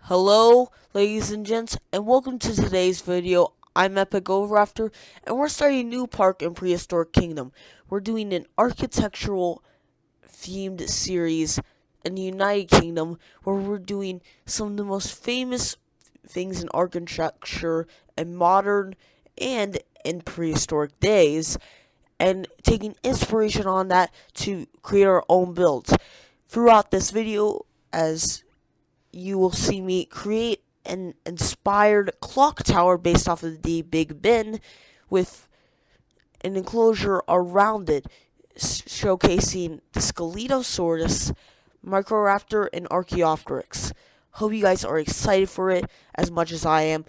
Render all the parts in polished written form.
Hello, ladies and gents, and welcome to today's video. I'm Epic Overafter, and we're starting a new park in Prehistoric Kingdom. We're doing an architectural themed series in the United Kingdom, where we're doing some of the most famous things in architecture in modern and in prehistoric days, and taking inspiration on that to create our own builds. Throughout this video, as you will see me create an inspired clock tower based off of the Big Ben with an enclosure around it, showcasing the Scelidosaurus, Microraptor, and Archaeopteryx. Hope you guys are excited for it as much as I am.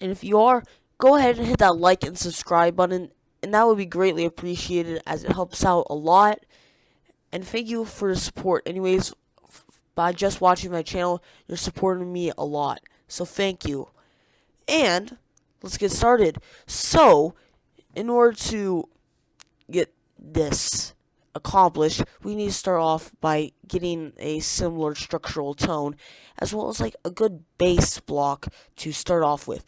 And if you are, go ahead and hit that like and subscribe button, and that would be greatly appreciated as it helps out a lot. And thank you for the support. Anyways, by just watching my channel, you're supporting me a lot. So thank you. And let's get started. So, in order to get this accomplished, we need to start off by getting a similar structural tone, as well as like a good base block to start off with.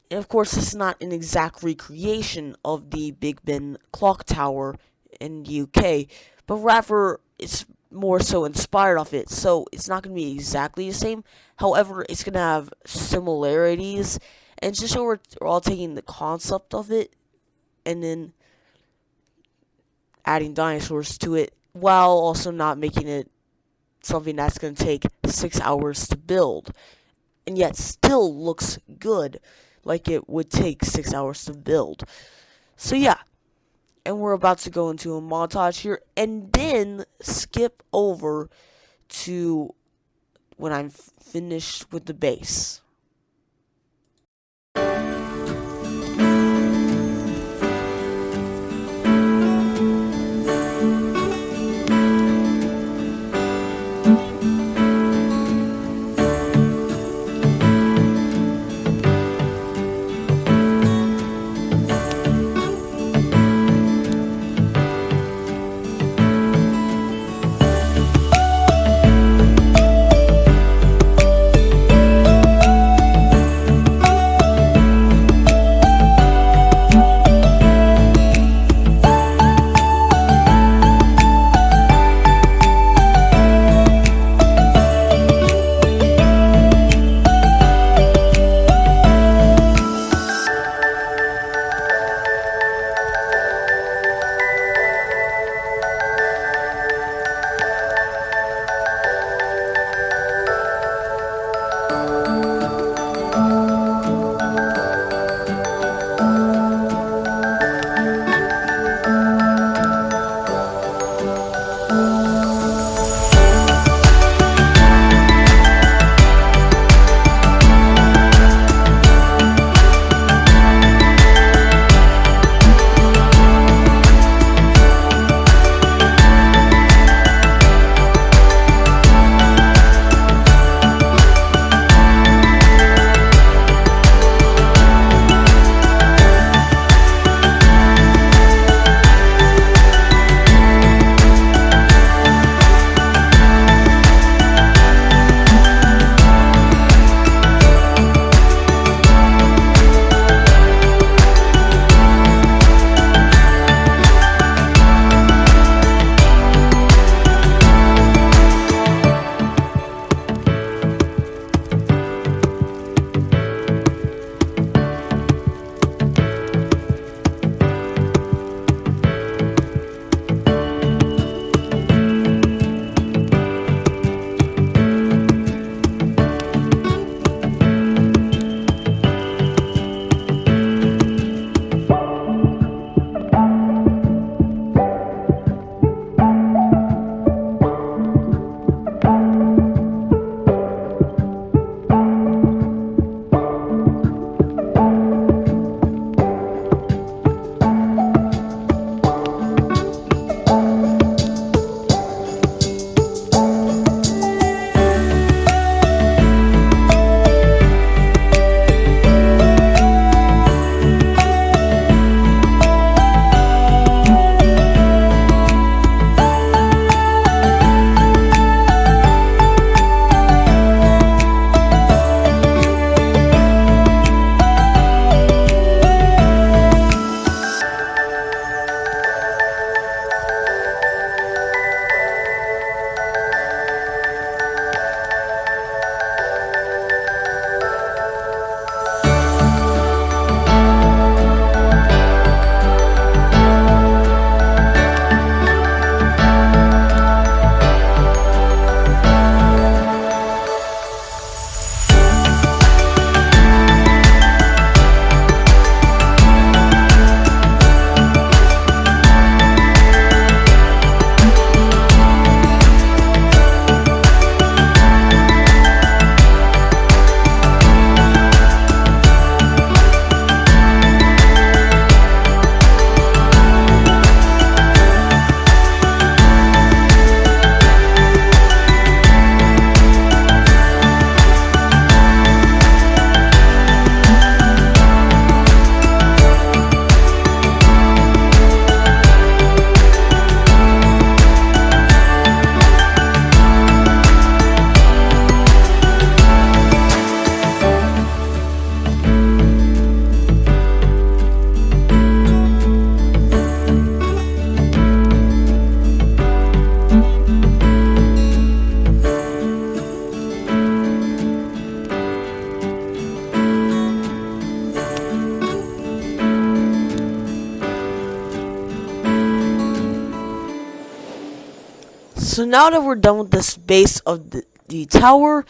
And of course, this is not an exact recreation of the Big Ben clock tower in the UK, but rather it's more so inspired off it, so it's not going to be exactly the same. However, it's going to have similarities, and just so we're all taking the concept of it and then adding dinosaurs to it, while also not making it something that's going to take 6 hours to build, and yet still looks good, like it would take 6 hours to build. So yeah. And we're about to go into a montage here, and then skip over to when I'm finished with the base. So now that we're done with this base of the tower,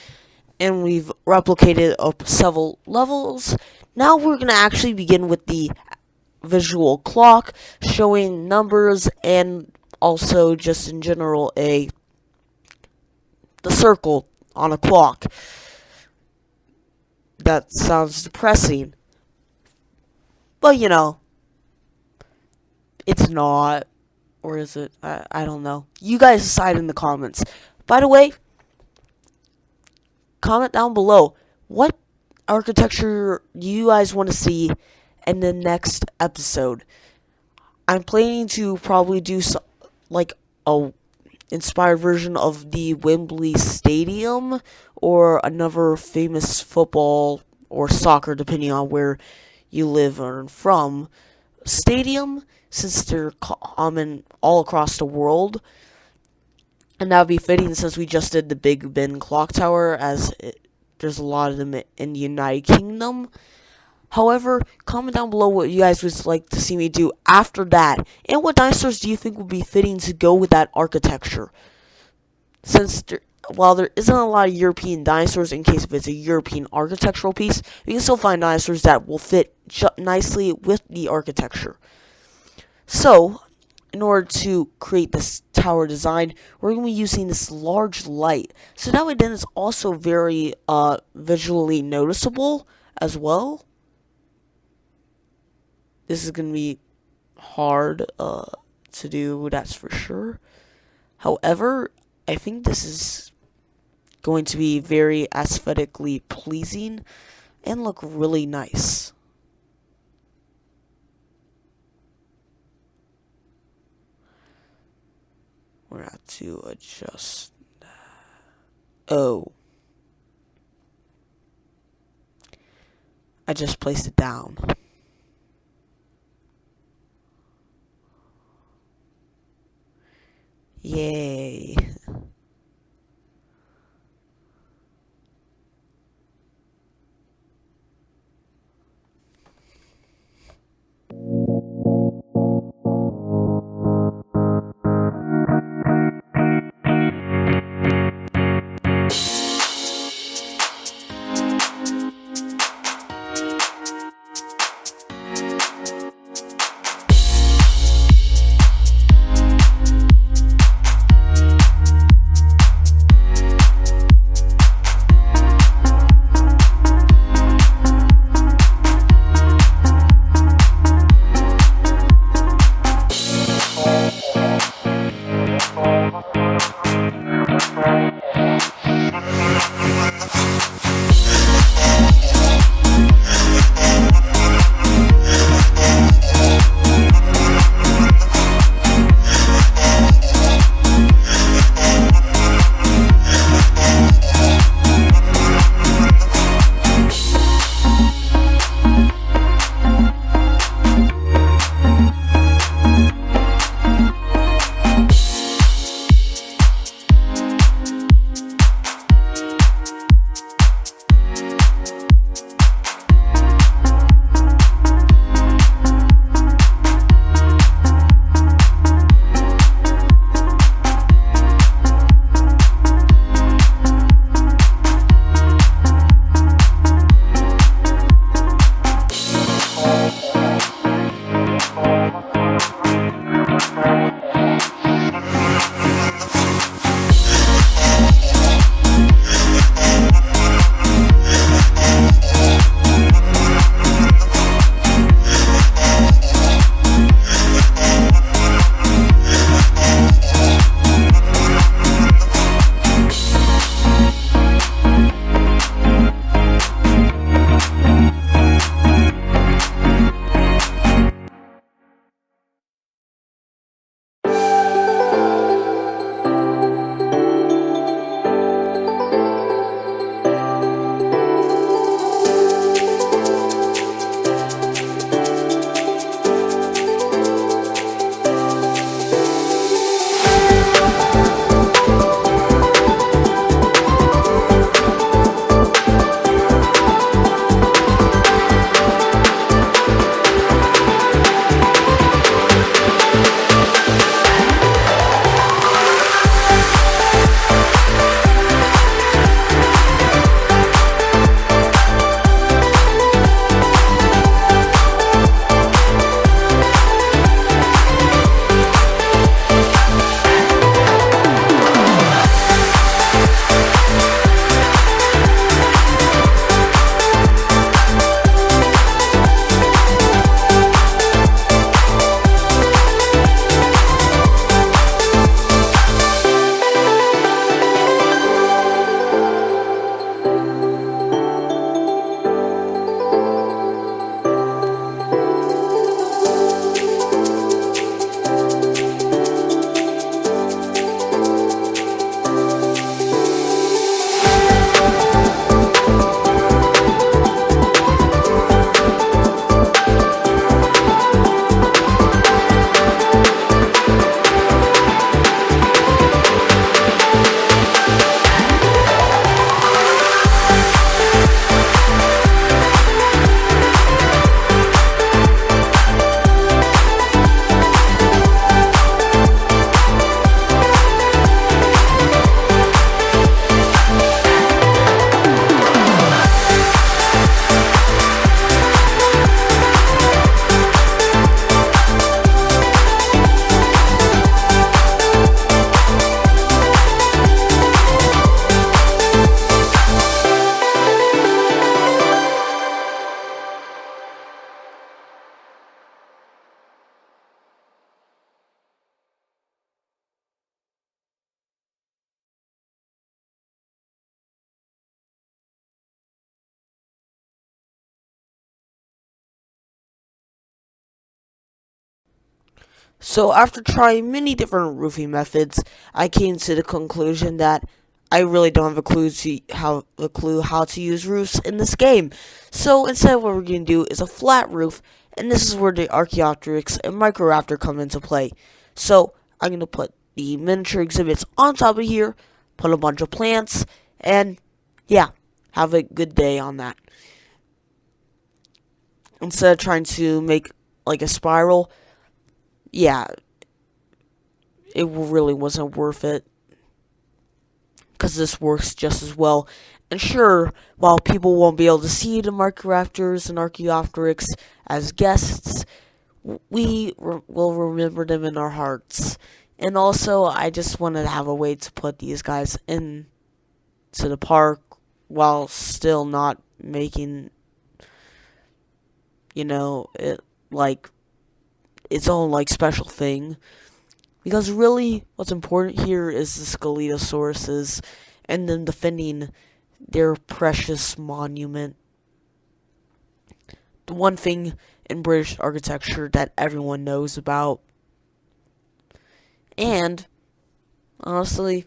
and we've replicated up several levels, now we're going to actually begin with the visual clock, showing numbers and also just in general the circle on a clock. That sounds depressing, but you know, it's not. Or is it? I don't know. You guys decide in the comments. By the way, comment down below what architecture you guys want to see in the next episode. I'm planning to probably do like a inspired version of the Wembley Stadium or another famous football or soccer, depending on where you live or from, stadium, since they're common all across the world. And that would be fitting since we just did the Big Ben clock tower, as there's a lot of them in the United Kingdom. However, comment down below what you guys would like to see me do after that, and what dinosaurs do you think would be fitting to go with that architecture. Since while there isn't a lot of European dinosaurs, in case if it's a European architectural piece, we can still find dinosaurs that will fit nicely with the architecture. So, in order to create this tower design, we're going to be using this large light. So that way then it's also very visually noticeable as well. This is going to be hard to do, that's for sure. However, I think this is going to be very aesthetically pleasing and look really nice. We're going to have to adjust that. Oh. I just placed it down. Yay. So after trying many different roofing methods, I came to the conclusion that I really don't have a clue how to use roofs in this game. So instead, what we're gonna do is a flat roof, and this is where the Archaeopteryx and Microraptor come into play. So I'm gonna put the miniature exhibits on top of here, put a bunch of plants, and yeah, have a good day on that. Instead of trying to make like a spiral, yeah, it really wasn't worth it, because this works just as well. And sure, while people won't be able to see the Microraptors and Archaeopteryx as guests, we will remember them in our hearts. And also, I just wanted to have a way to put these guys into the park while still not making, it like its own like special thing. Because really, what's important here is the Skeletosauruses and them defending their precious monument. The one thing in British architecture that everyone knows about. And, honestly,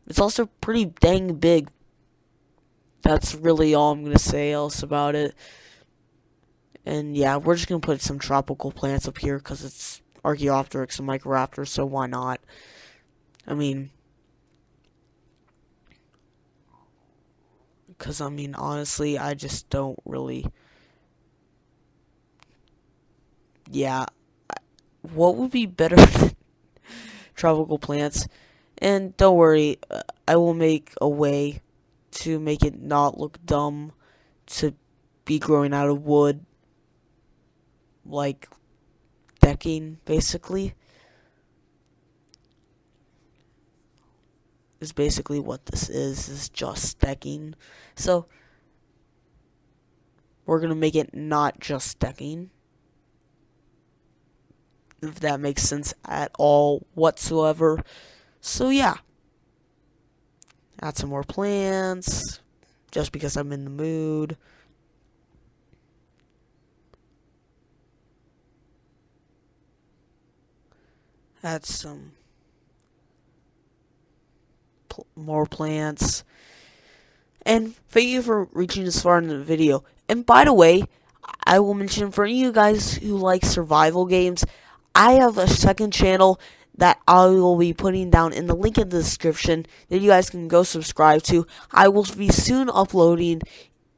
it's also pretty dang big. That's really all I'm going to say else about it. And yeah, we're just going to put some tropical plants up here because it's Archaeopteryx and Microraptor, so why not? Honestly, I just don't really. Yeah, what would be better than tropical plants? And don't worry, I will make a way to make it not look dumb to be growing out of wood, like decking, basically. Is basically what this is just decking. So, we're going to make it not just decking, if that makes sense at all whatsoever. So, yeah. Add some more plants, just because I'm in the mood. Add some more plants. And thank you for reaching this far in the video. And by the way, I will mention for you guys who like survival games, I have a second channel that I will be putting down in the link in the description that you guys can go subscribe to. I will be soon uploading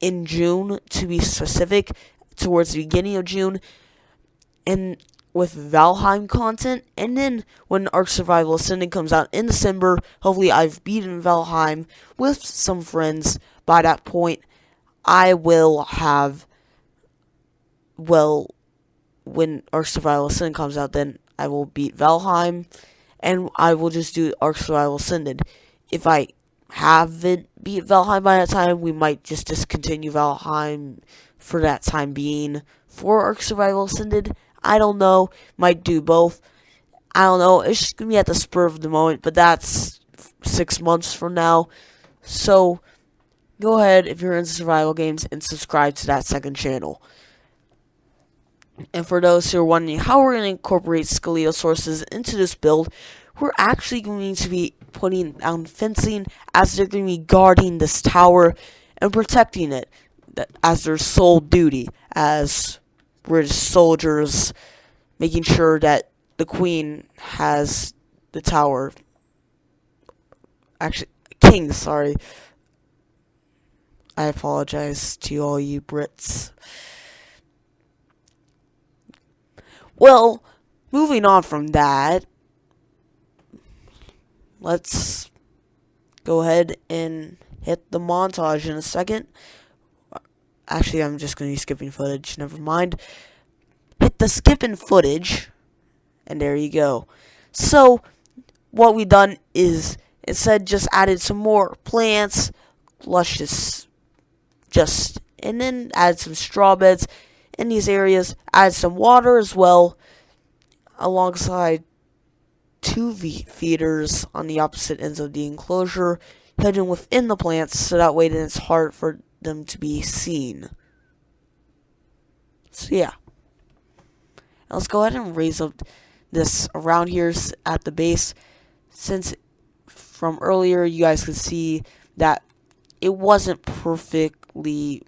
in June, to be specific, towards the beginning of June, and with Valheim content. And then when Ark Survival Ascended comes out in December, hopefully I've beaten Valheim with some friends. By that point, I will have, when Ark Survival Ascended comes out, then I will beat Valheim, and I will just do Ark Survival Ascended. If I haven't beat Valheim by that time, we might just discontinue Valheim for that time being for Ark Survival Ascended. I don't know. Might do both. I don't know. It's just going to be at the spur of the moment, but that's 6 months from now. So, go ahead if you're into survival games and subscribe to that second channel. And for those who are wondering how we're going to incorporate Skeletosauruses into this build, we're actually going to be putting down fencing, as they're going to be guarding this tower and protecting it as their sole duty as British soldiers, making sure that the Queen has the tower. Actually, King, sorry. I apologize to all you Brits. Well, moving on from that, let's go ahead and hit the montage in a second. Actually, I'm just going to be skipping footage, never mind. Hit the skipping footage, and there you go. So, what we done is, instead, just added some more plants, luscious, and then add some straw beds in these areas, add some water as well, alongside 2 feeders on the opposite ends of the enclosure, hidden within the plants, so that way then it's hard for them to be seen. So yeah. Now let's go ahead and raise up this around here at the base. Since from earlier you guys could see that it wasn't perfectly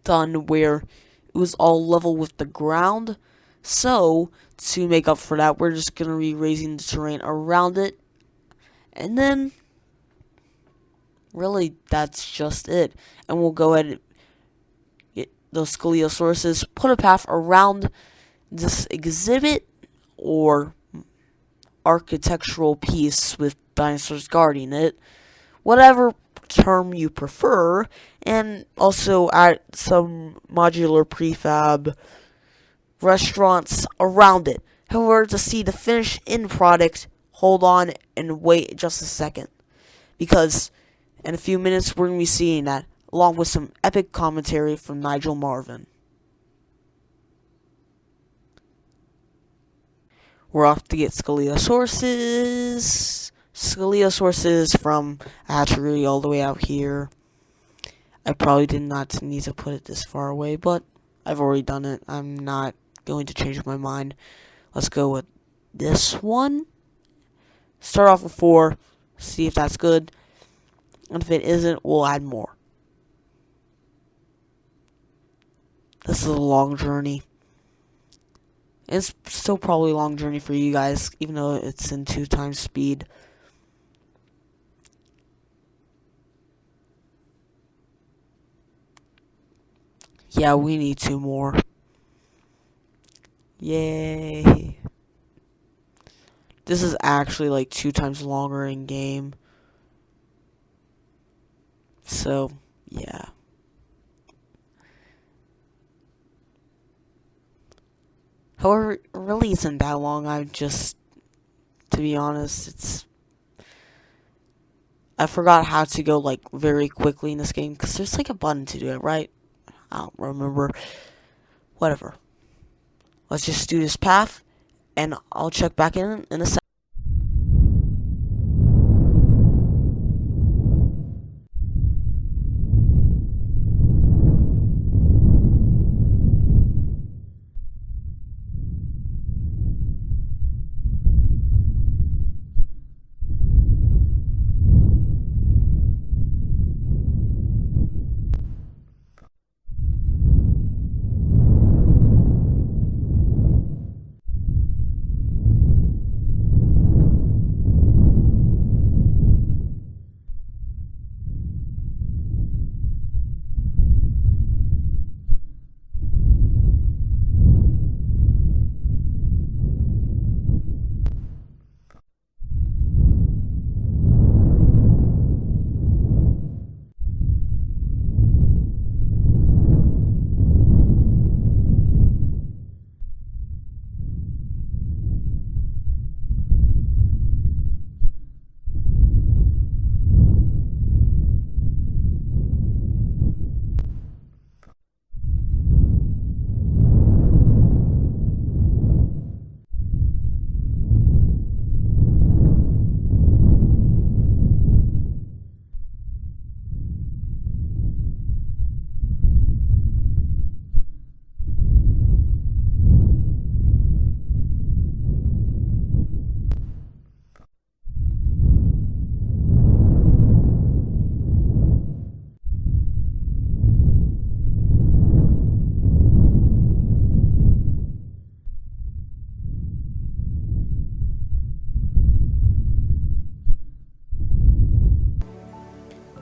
done where it was all level with the ground. So to make up for that, we're just going to be raising the terrain around it. And then really that's just it. And we'll go ahead and get those scoliosauruses, put a path around this exhibit or architectural piece with dinosaurs guarding it, whatever term you prefer, and also add some modular prefab restaurants around it. However, to see the finished end product, hold on and wait just a second, because in a few minutes we're going to be seeing that, along with some epic commentary from Nigel Marvin. We're off to get scoliosauruses. Scoliosauruses from a hatchery all the way out here. I probably did not need to put it this far away, but I've already done it. I'm not going to change my mind. Let's go with this one. Start off with 4. See if that's good. And if it isn't, we'll add more. This is a long journey. It's still probably a long journey for you guys, even though it's in 2 times speed. Yeah, we need 2 more. Yay. This is actually like 2 times longer in game. So, yeah. However, it really isn't that long. To be honest, I forgot how to go like very quickly in this game, because there's like a button to do it, right? I don't remember. Whatever. Let's just do this path, and I'll check back in a second.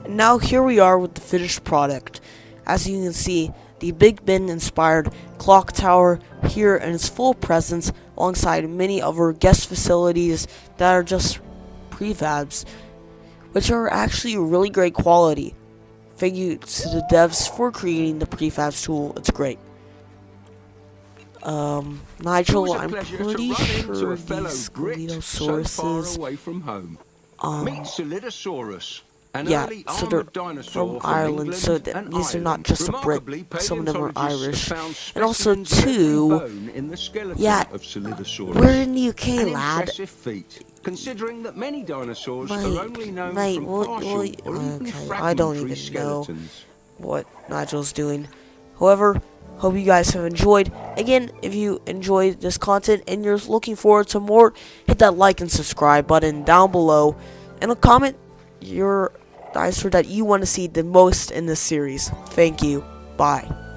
Now here we are with the finished product. As you can see, the Big Ben inspired clock tower here in its full presence, alongside many other guest facilities that are just prefabs, which are actually really great quality. Thank you to the devs for creating the prefabs tool. It's great. Nigel, I'm pretty sure these Scoliosauruses, Meet Solidosaurus, yeah, so they're from Ireland, so these are not just a Brit, some of them are Irish. And also, too, yeah, we're in the UK, lad. Considering that many dinosaurs are only known from partial or even okay, I don't even fragmentary know skeletons. what Nigel's doing. However, Hope you guys have enjoyed. Again, if you enjoyed this content and you're looking forward to more, hit that like and subscribe button down below, and a comment your dinosaur that you want to see the most in this series. Thank you. Bye.